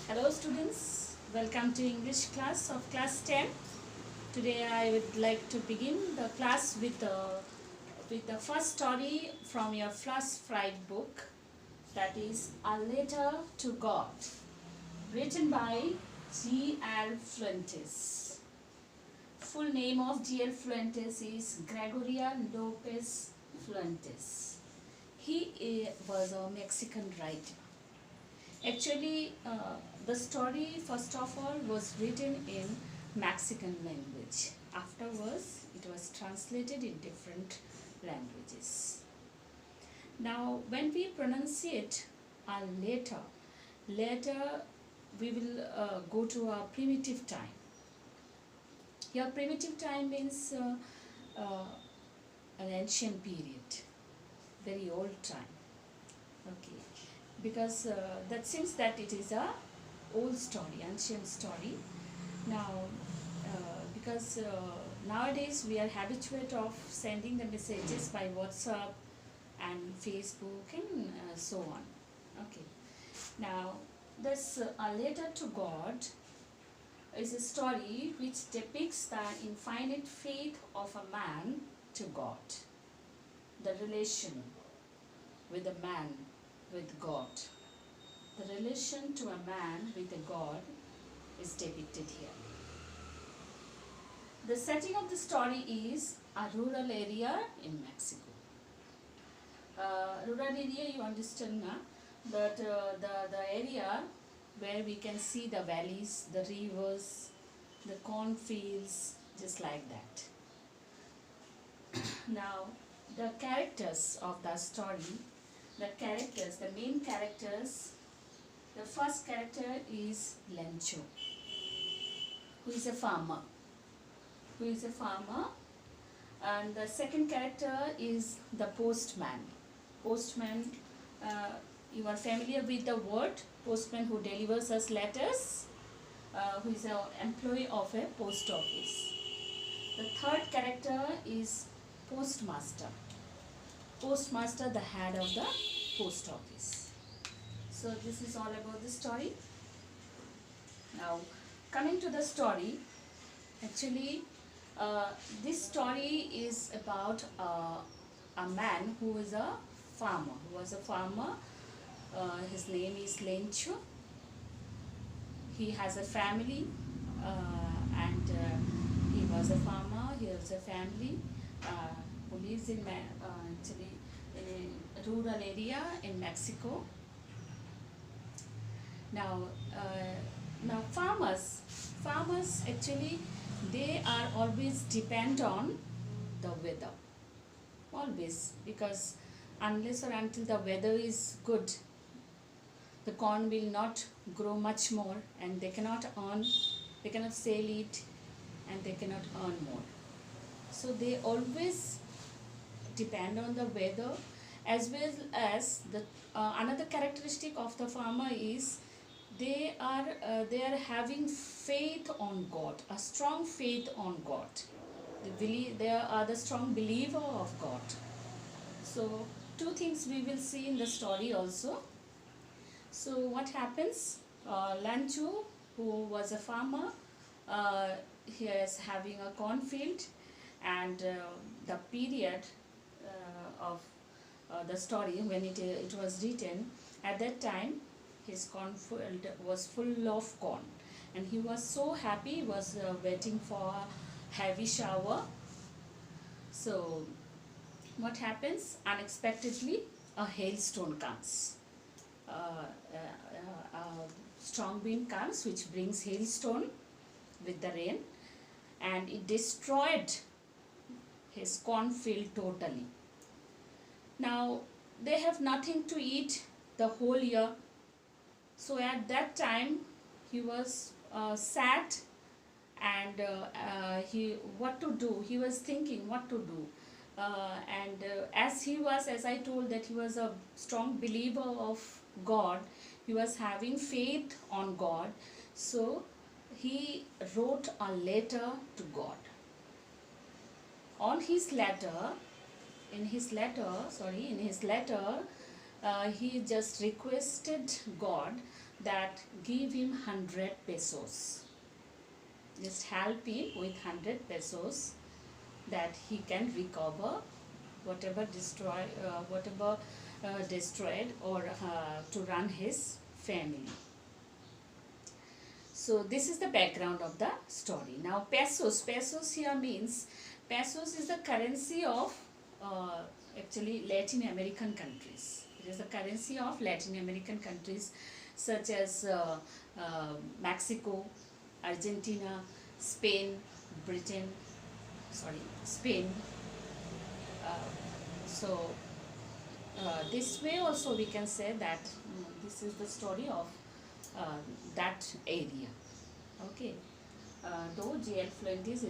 Hello students, welcome to English class of class 10. Today I would like to begin the class with the first story from your first Friday book, that is A Letter to God, written by G.L. Fuentes. Full name of G.L. Fuentes is Gregoria Lopez Fuentes. He was a Mexican writer. Actually, the story first of all was written in Mexican language. Afterwards, it was translated in different languages. Now, when we pronunciate a later we will go to a primitive time. Here, primitive time means an ancient period, very old time. Okay, because that seems that it is a old story, ancient story. Now, because nowadays we are habituated of sending the messages by WhatsApp and Facebook and so on. Okay. Now, this A Letter to God is a story which depicts the infinite faith of a man to God, the relation with a man with God. The relation to a man with a God is depicted here. The setting of the story is a rural area in Mexico. Rural area, you understand now, that the area where we can see the valleys, the rivers, the cornfields, just like that. Now, the characters of the story, the main characters, the first character is Lencho, who is a farmer. And the second character is the postman. Postman, you are familiar with the word postman, who delivers us letters, who is an employee of a post office. The third character is postmaster. Postmaster, the head of the post office. So this is all about the story. Now, coming to the story, actually this story is about a man who was a farmer. His name is Lencho. He has a family and he was a farmer. He has a family who lives in actually in a rural area in Mexico. Now, farmers actually, they are always depend on the weather, always, because unless or until the weather is good, the corn will not grow much more, and they cannot sell it, and they cannot earn more. So they always depend on the weather, as well as the another characteristic of the farmer is they are having faith on God, a strong faith on God. They are the strong believer of God. So two things we will see in the story also. So what happens? Lanchu, who was a farmer, he is having a cornfield, and the period of the story when it was written, at that time his cornfield was full of corn, and he was so happy. He was waiting for a heavy shower. So what happens? Unexpectedly, a hailstone comes. A strong wind comes which brings hailstone with the rain, and it destroyed his cornfield totally. Now they have nothing to eat the whole year. So at that time he was sad, and what to do? He was thinking what to do. As I told, that he was a strong believer of God, he was having faith on God. So he wrote a letter to God. In his letter, he just requested God that give him 100 pesos. Just help him with 100 pesos that he can recover whatever destroyed or to run his family. So this is the background of the story. Now pesos here means, pesos is the currency of actually Latin American countries. It is the currency of Latin American countries such as Mexico, Argentina, Spain, Spain. Uh, so this way also we can say that this is the story of that area. Okay. Though J.L. Fuentes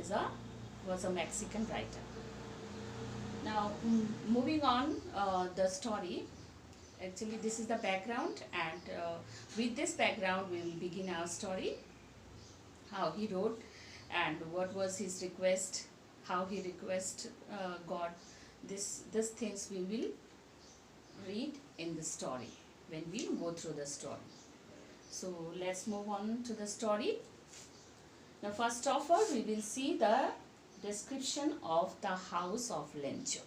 was a Mexican writer. Now moving on the story. Actually this is the background, and with this background we will begin our story. How he wrote and what was his request, how he requested God. These things we will read in the story when we go through the story. So let's move on to the story. Now first of all we will see the description of the house of Lencho.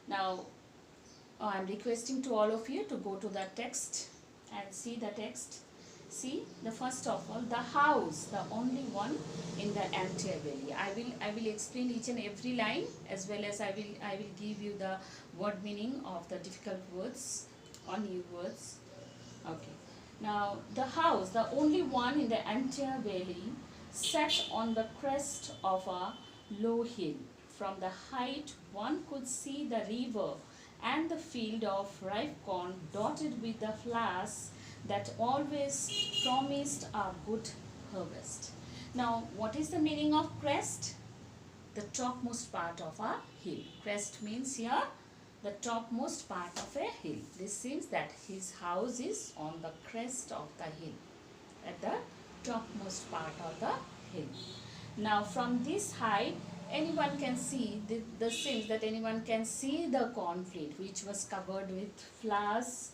Now I am requesting to all of you to go to the text and see the text. See, the first of all, the house, the only one in the entire valley. I will explain each and every line, as well as I will give you the word meaning of the difficult words or new words. Okay. Now the house, the only one in the entire valley, sat on the crest of a low hill. From the height one could see the river and the field of ripe corn dotted with the flowers that always promised a good harvest. Now, what is the meaning of crest? The topmost part of a hill. Crest means here the topmost part of a hill. This seems that his house is on the crest of the hill, at the topmost part of the hill. Now, from this height, anyone can see, the seems that anyone can see the cornfield which was covered with flowers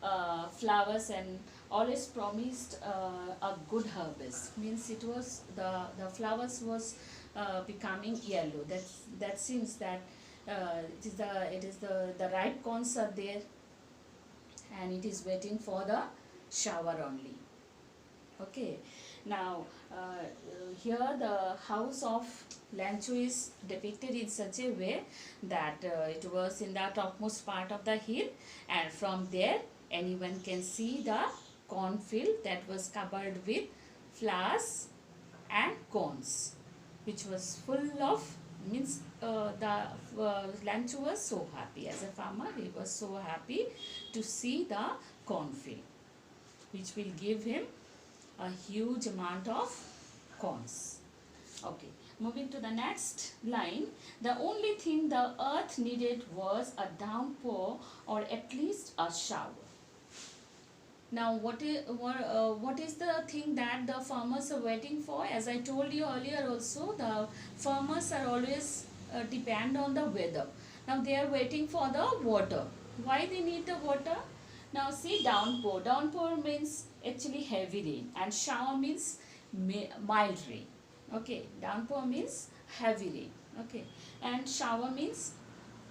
and always promised a good harvest. Means it was the flowers was becoming yellow. That seems that it is the ripe corns are there, and it is waiting for the shower only. Okay. Now here the house of Lencho is depicted in such a way that it was in the topmost part of the hill, and from there anyone can see the cornfield that was covered with flowers and corns, which was full of, means Lencho was so happy. As a farmer, he was so happy to see the cornfield, which will give him a huge amount of corns. Okay, moving to the next line. The only thing the earth needed was a downpour, or at least a shower. Now what is the thing that the farmers are waiting for? As I told you earlier also, the farmers are always depend on the weather. Now they are waiting for the water. Why they need the water? Now see, downpour. Downpour means actually heavy rain, and shower means mild rain. Okay, downpour means heavy rain. Okay, and shower means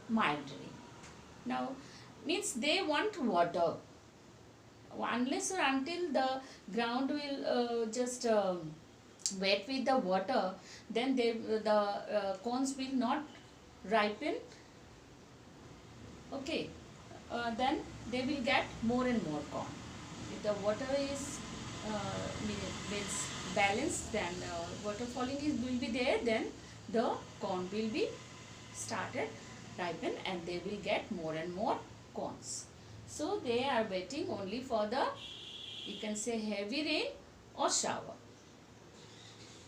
mild rain. Now means they want water. Unless or until the ground will just wet with the water, then the corns will not ripen. Okay, then they will get more and more corn. If the water is means balanced, then water falling will be there, then the corn will be started ripen, and they will get more and more corns. So they are waiting only for the, you can say, heavy rain or shower.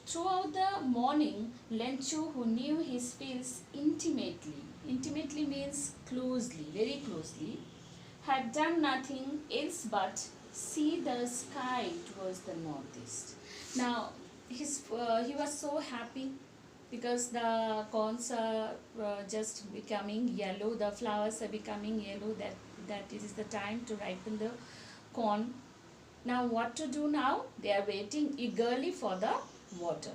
Throughout the morning, Lencho, who knew his fields intimately means closely, very closely, had done nothing else but see the sky towards the northeast. Now he was so happy because the corns are just becoming yellow, the flowers are becoming yellow, that it is the time to ripen the corn. Now what to do now? They are waiting eagerly for the water.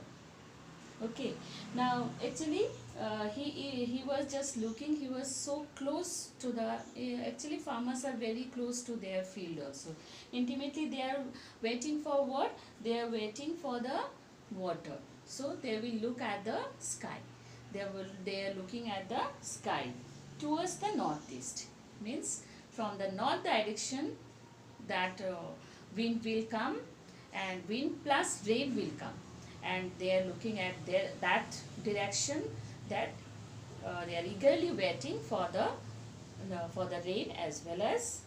Okay. Now actually he was just looking. He was so close to the. Actually, farmers are very close to their field also. Intimately, they are waiting for what? They are waiting for the water. So they will look at the sky. They are looking at the sky towards the northeast. Means from the north direction that wind will come, and wind plus rain will come, and they are looking at that direction, that they are eagerly waiting for the rain as well as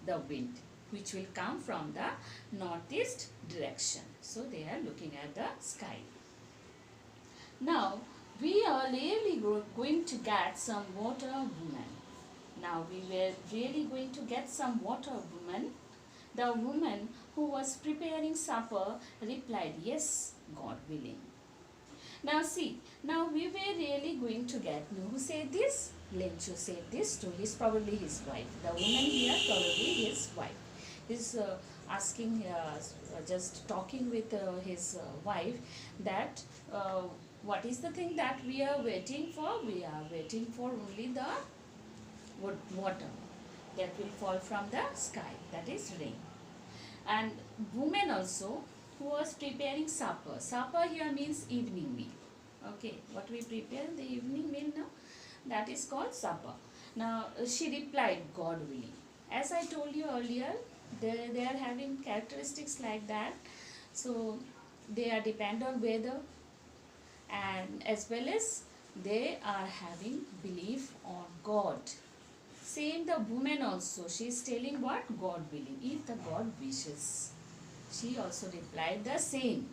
the wind, which will come from the northeast direction. So they are looking at the sky. Now we are really going to get some water, woman. Now we were really going to get some water, woman. The woman who was preparing supper replied, "Yes, God willing." Now see, now we were really going to get, who said this? Lencho said this to probably his wife. The woman here, probably his wife. Is asking, just talking with his wife, that what is the thing that we are waiting for? We are waiting for only the water that will fall from the sky, that is rain. And woman also, who was preparing supper. Supper here means evening meal. Okay, what we prepare in the evening meal now, that is called supper. Now she replied, "God willing." As I told you earlier, they are having characteristics like that. So they are depend on weather, and as well as they are having belief on God. Same the woman also, she is telling what? God willing, if the God wishes. She also replied the same.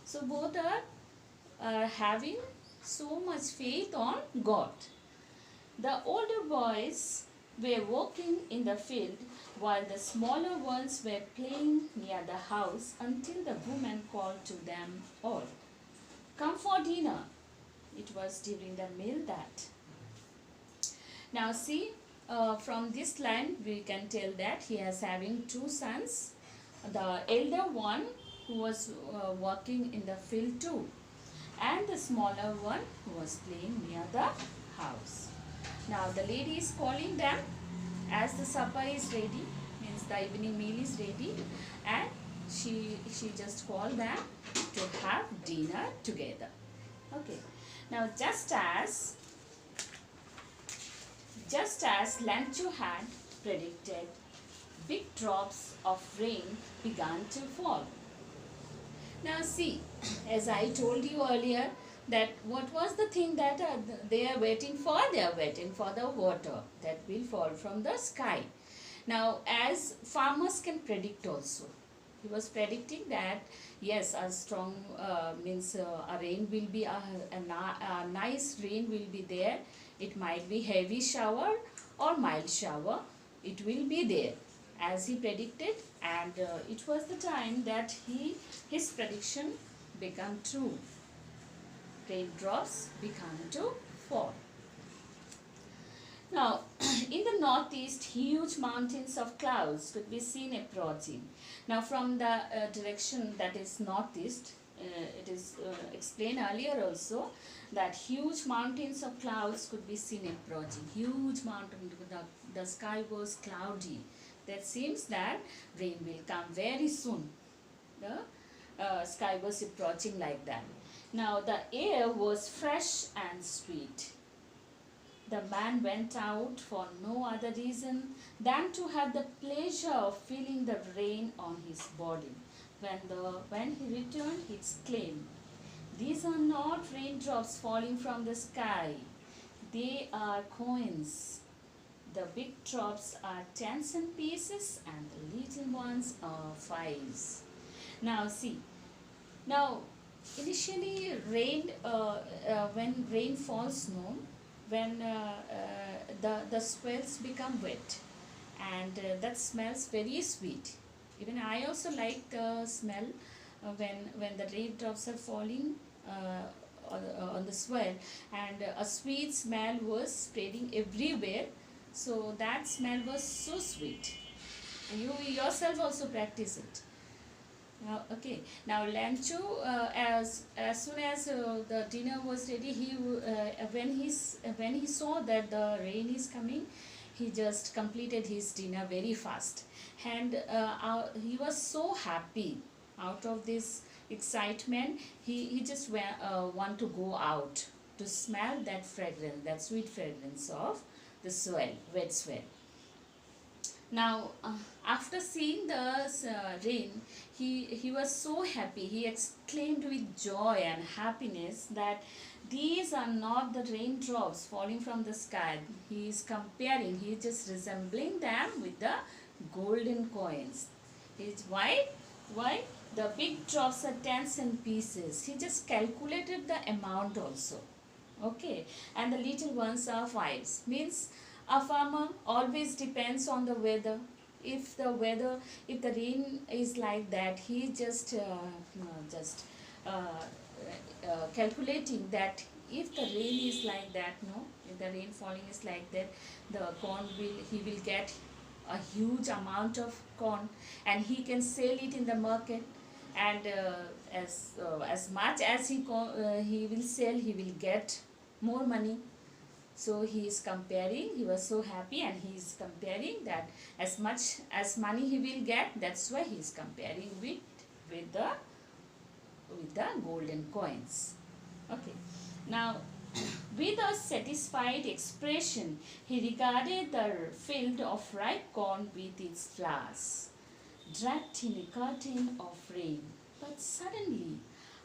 So both are having so much faith on God. The older boys were walking in the field while the smaller ones were playing near the house, until the woman called to them all, "Come for dinner." It was during the meal that. Now see, from this line we can tell that he is having two sons. The elder one, who was working in the field too, and the smaller one who was playing near the house. Now the lady is calling them as the supper is ready, means the evening meal is ready, and she just called them to have dinner together. Okay. Now just as Lancho had predicted, big drops of rain began to fall. Now see, as I told you earlier, that what was the thing that they are waiting for? They are waiting for the water that will fall from the sky. Now as farmers can predict also, he was predicting that yes, a strong means a rain will be, a nice rain will be there. It might be heavy shower or mild shower, it will be there, as he predicted, and it was the time that his prediction became true. Raindrops began to fall. Now, in the northeast, huge mountains of clouds could be seen approaching. Now, from the direction that is northeast, it is explained earlier also that huge mountains of clouds could be seen approaching. Huge mountain, the sky was cloudy. That seems that rain will come very soon. The sky was approaching like that. Now, the air was fresh and sweet. The man went out for no other reason than to have the pleasure of feeling the rain on his body. When he returned, he exclaimed, "These are not raindrops falling from the sky. They are coins. The big drops are tens and pieces, and the little ones are fives." Now see, now initially when rain falls, no, when the swells become wet, and that smells very sweet. Even I also like the smell when the raindrops are falling on the swell, and a sweet smell was spreading everywhere. So that smell was so sweet. You yourself also practice it. Now, okay. Now, Lancho, as soon as the dinner was ready, when he saw that the rain is coming, he just completed his dinner very fast, and he was so happy. Out of this excitement, he just want to go out to smell that fragrance, that sweet fragrance of the soil, wet soil. Now, after seeing the rain, he was so happy. He exclaimed with joy and happiness that these are not the raindrops falling from the sky. He is comparing, he is just resembling them with the golden coins. Why? Why? The big drops are tens and pieces. He just calculated the amount also. Okay, and the little ones are fives. Means a farmer always depends on the weather. If the weather, if the rain is like that, he just uh, calculating that if the rain is like that, no, if the rain falling is like that, the corn will he will get a huge amount of corn, and he can sell it in the market, and as much as he will sell, he will get more money. So he is comparing, he was so happy, and he is comparing that as much as money he will get, that's why he is comparing with the golden coins. Okay. Now, with a satisfied expression, he regarded the field of ripe corn with its flowers, draped in a curtain of rain. But suddenly,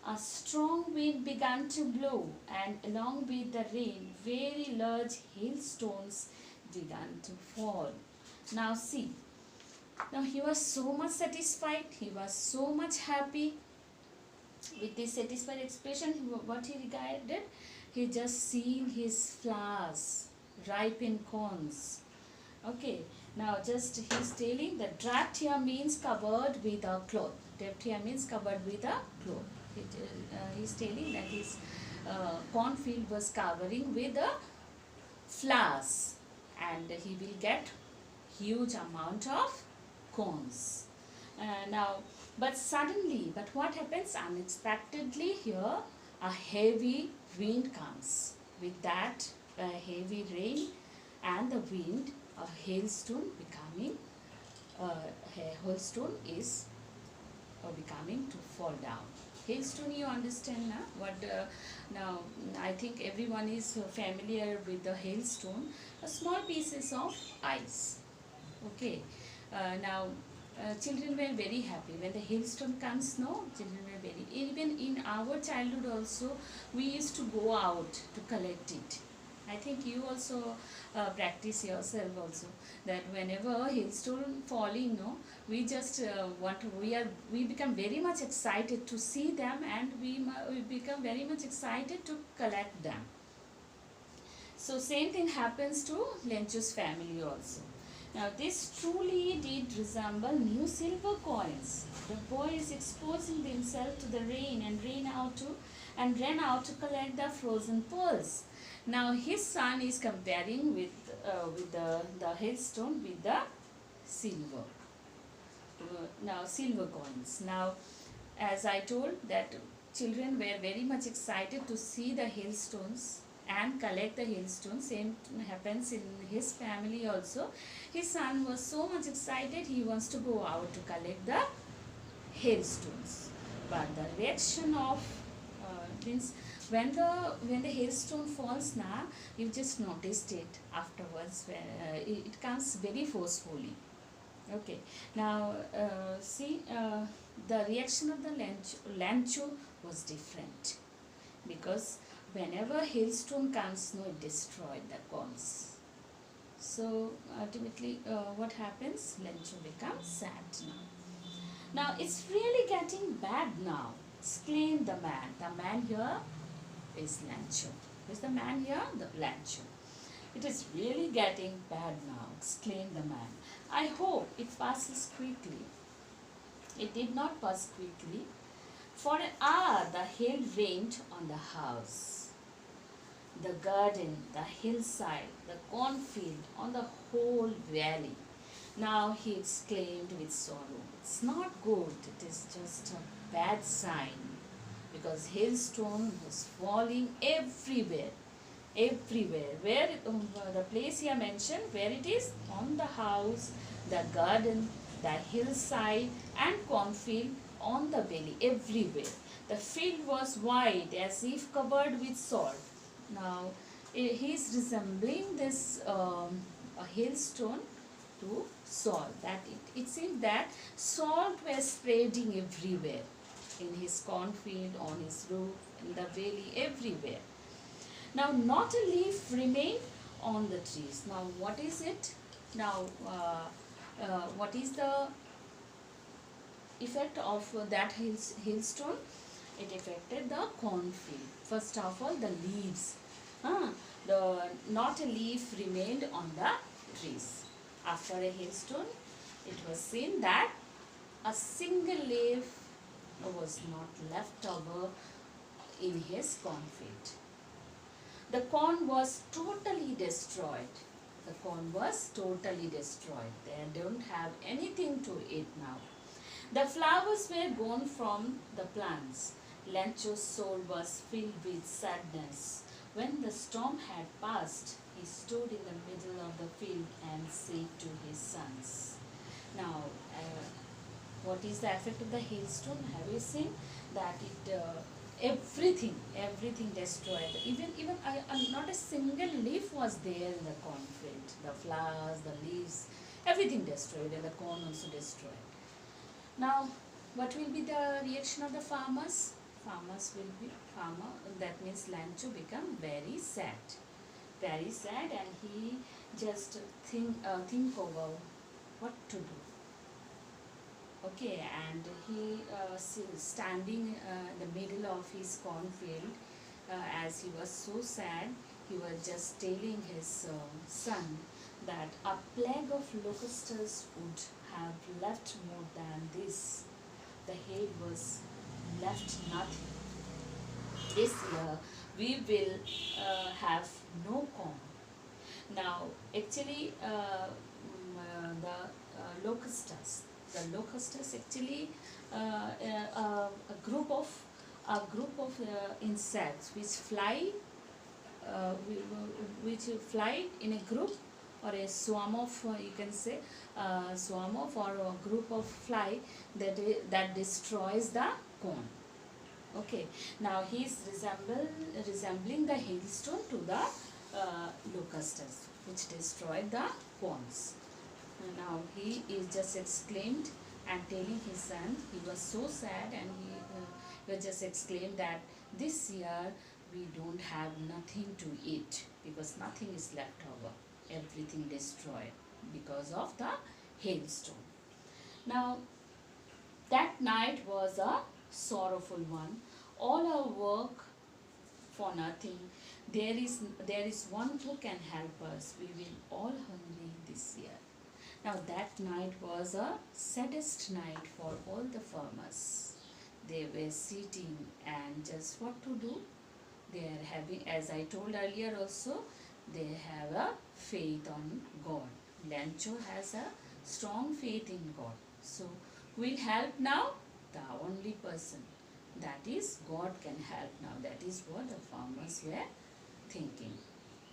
a strong wind began to blow, and along with the rain, very large hailstones began to fall. Now, see, now he was so much satisfied, he was so much happy. With this satisfied expression, what he regarded, he just seeing his flowers, ripen corns. Okay, now just he's telling that draped here means covered with a cloth. Draped here means covered with a cloth. He's telling that his cornfield was covering with the flowers, and he will get huge amount of corns. Now, but suddenly, but what happens unexpectedly here? A heavy wind comes. With that heavy rain and the wind, a hailstone becoming, hailstone is becoming to fall down. Hailstone, you understand now? Now I think everyone is familiar with the hailstone. Small pieces of ice. Okay. Now children were very happy when the hailstone comes. No, children were very. Even in our childhood also, we used to go out to collect it. I think you also practice yourself also, that whenever hailstone falling, no, we just we become very much excited to see them, and we become very much excited to collect them. So same thing happens to Lenchu's family also. Now this truly did resemble new silver coins. The boy is exposing themselves to the rain and ran out to collect the frozen pearls. Now his son is comparing with the hailstone with the silver. Now silver coins. Now, as I told that children were very much excited to see the hailstones and collect the hailstones. Same happens in his family also. His son was so much excited, he wants to go out to collect the hailstones. But the reaction of means when the hailstone falls now, you just noticed it afterwards. It comes very forcefully. Okay. Now see, the reaction of the Lancho was different, because whenever hailstone comes, no, it destroyed the corns. So ultimately, what happens? Lencho becomes sad now. Now it's really getting bad now, exclaimed the man. The man here is Lancho. Is the man here? The Lancho. It is really getting bad now, exclaimed the man. I hope it passes quickly. It did not pass quickly. For an hour the hail rained on the house, the garden, the hillside, the cornfield, on the whole valley. Now he exclaimed with sorrow, "It's not good, it is just a bad sign." Because hailstone was falling everywhere. Everywhere. Where the place here mentioned, where it is? On the house, the garden, the hillside, and cornfield, on the valley, everywhere. The field was white as if covered with salt. Now, he is resembling this a hailstone to salt. That it seemed that salt was spreading everywhere, in his cornfield, on his roof, in the valley, everywhere. Now, not a leaf remained on the trees. Now, what is it? Now, what is the effect of that hailstone? It affected the cornfield. First of all, the leaves. Not a leaf remained on the trees. After a hailstone, it was seen that a single leaf was not left over in his cornfield. The corn was totally destroyed. The corn was totally destroyed. They don't have anything to eat now. The flowers were gone from the plants. Lancho's soul was filled with sadness. When the storm had passed, he stood in the middle of the field and said to his sons. Now, what is the effect of the hailstone? Have you seen that it everything destroyed. Even not a single leaf was there in the cornfield. The flowers, the leaves, everything destroyed, and the corn also destroyed. Now, what will be the reaction of the farmers? Farmer, that means Lancho, become very sad, and he just think over what to do. Okay, and he standing in the middle of his cornfield, as he was so sad, he was just telling his son that a plague of locusts would have left more than this. The head was left nothing. This year we will have no corn. Now, actually, the locusts actually a group of insects which fly in a group, or a swarm of you can say swarm of, or a group of fly that destroys the corn. Okay, now he is resembling the hailstone to the locusts which destroyed the corns. Now he is just exclaimed and telling his son, he was so sad, and he just exclaimed that this year we don't have nothing to eat, because nothing is left over, everything destroyed because of the hailstone. Now that night was a sorrowful one. All our work for nothing. There is one who can help us. We will all hungry this year. Now that night was a saddest night for all the farmers. They were sitting and just what to do. They are having, as I told earlier also, they have a faith on God. Lancho has a strong faith in God. So who will help now? The only person. That is, God can help now. That is what the farmers were thinking.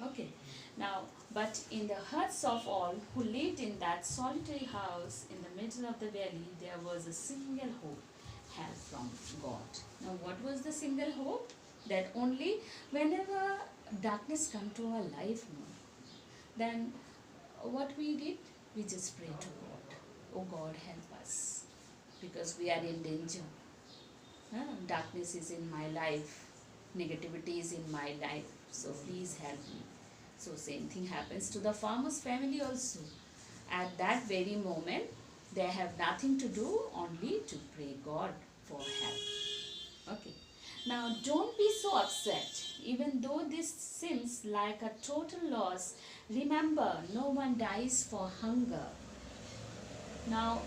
Okay. Now, but in the hearts of all who lived in that solitary house in the middle of the valley, there was a single hope, help from God. Now, what was the single hope? That only whenever darkness come to our life, then what we did? We just pray to God. Oh God, help us, because we are in danger. Darkness is in my life, negativity is in my life, so please help me. So same thing happens to the farmer's family also. At that very moment, they have nothing to do, only to pray God for help. Okay. Now don't be so upset. Even though this seems like a total loss, remember, no one dies for hunger. Now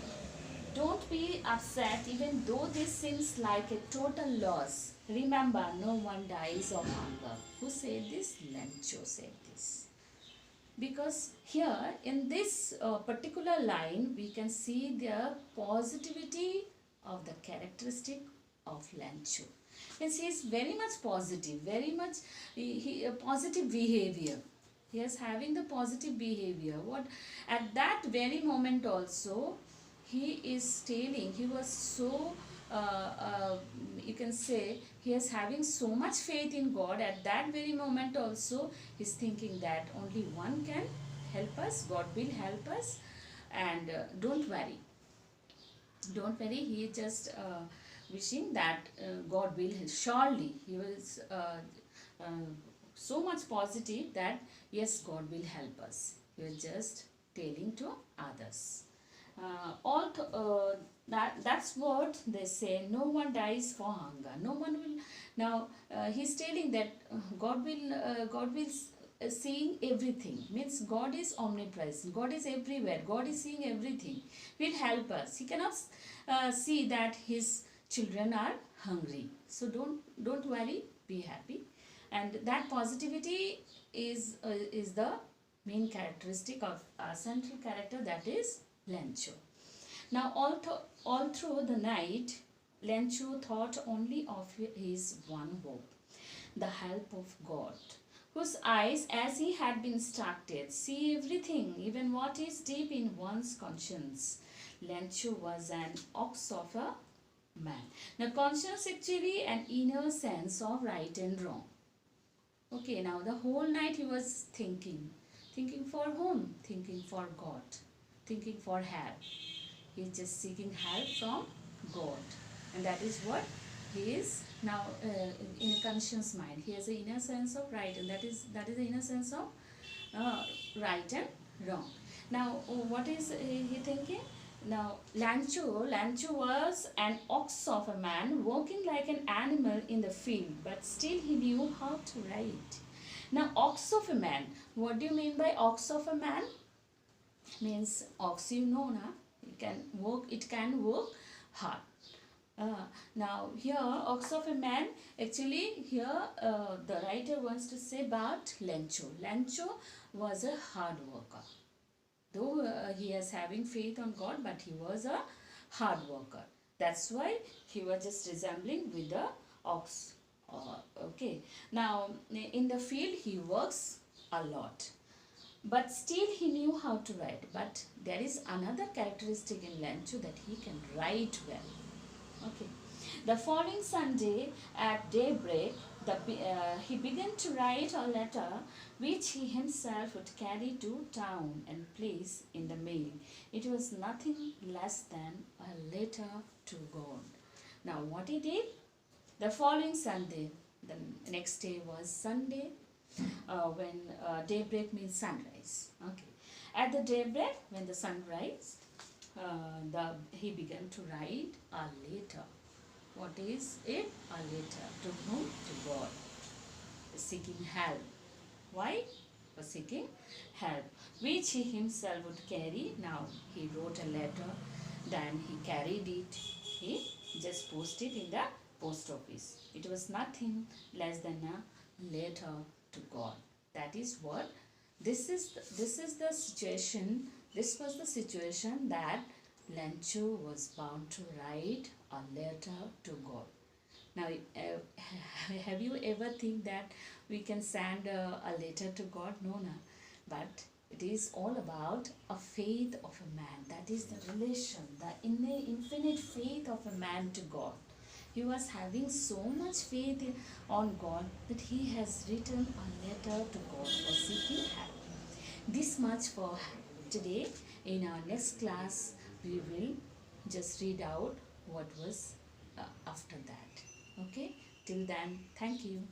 don't be upset even though this seems like a total loss. Remember, no one dies of hunger. Who said this? Lancho said this. because here in this particular line we can see the positivity of the characteristic of Lancho. Means he is very much positive, very much he positive behavior. He is having the positive behavior. What at that very moment also he is telling, he was so you can say he is having so much faith in God. At that very moment also he's thinking that only one can help us, God will help us, and don't worry, don't worry. He just wishing that God will surely. He was so much positive that yes, God will help us. He was just telling to others. That's what they say. No one dies for hunger. No one will. Now he's telling that God will seeing everything. Means God is omnipresent. God is everywhere. God is seeing everything. Will help us. He cannot see that his children are hungry. So don't worry. Be happy. And that positivity is the main characteristic of a central character, that is Lencho. Now all through the night, Lencho thought only of his one hope, the help of God, whose eyes, as he had been instructed, see everything, even what is deep in one's conscience. Lencho was an ox of a man. Now conscience actually an inner sense of right and wrong. Okay, now the whole night he was thinking. Thinking for whom? Thinking for God. Thinking for help. He is just seeking help from God. And that is what he is now in a conscious mind. He has an inner sense of right, and that is the inner sense of right and wrong. Now, what is he thinking? Now, Lancho was an ox of a man, walking like an animal in the field, but still he knew how to ride. Now, ox of a man. What do you mean by ox of a man? Means ox, you know, na? It can work hard. Now here, ox of a man, actually here the writer wants to say about Lencho. Lencho was a hard worker. Though he is having faith on God, but he was a hard worker. That's why he was just resembling with the ox. Okay. Now in the field he works a lot, but still he knew how to ride. But there is another characteristic in Lencho, that he can ride well. Okay. The following Sunday at daybreak, he began to write a letter which he himself would carry to town and place in the mail. It was nothing less than a letter to God. Now what he did? The following Sunday, the next day was Sunday, when daybreak means sunrise. Okay. At the daybreak, when the sun rise, he began to write a letter. What is it? A letter. To whom? To God. Seeking help. Why? For seeking help, which he himself would carry. Now he wrote a letter, then he carried it. He just posted in the post office. It was nothing less than a letter to God. That is what this is the situation. This was the situation that Lencho was bound to write a letter to God. Now, have you ever think that we can send a letter to God? No, no. But it is all about a faith of a man. That is the relation, the infinite faith of a man to God. He was having so much faith on God that he has written a letter to God for seeking help. This much for today. In our next class, we will just read out what was after that. Okay, till then, thank you.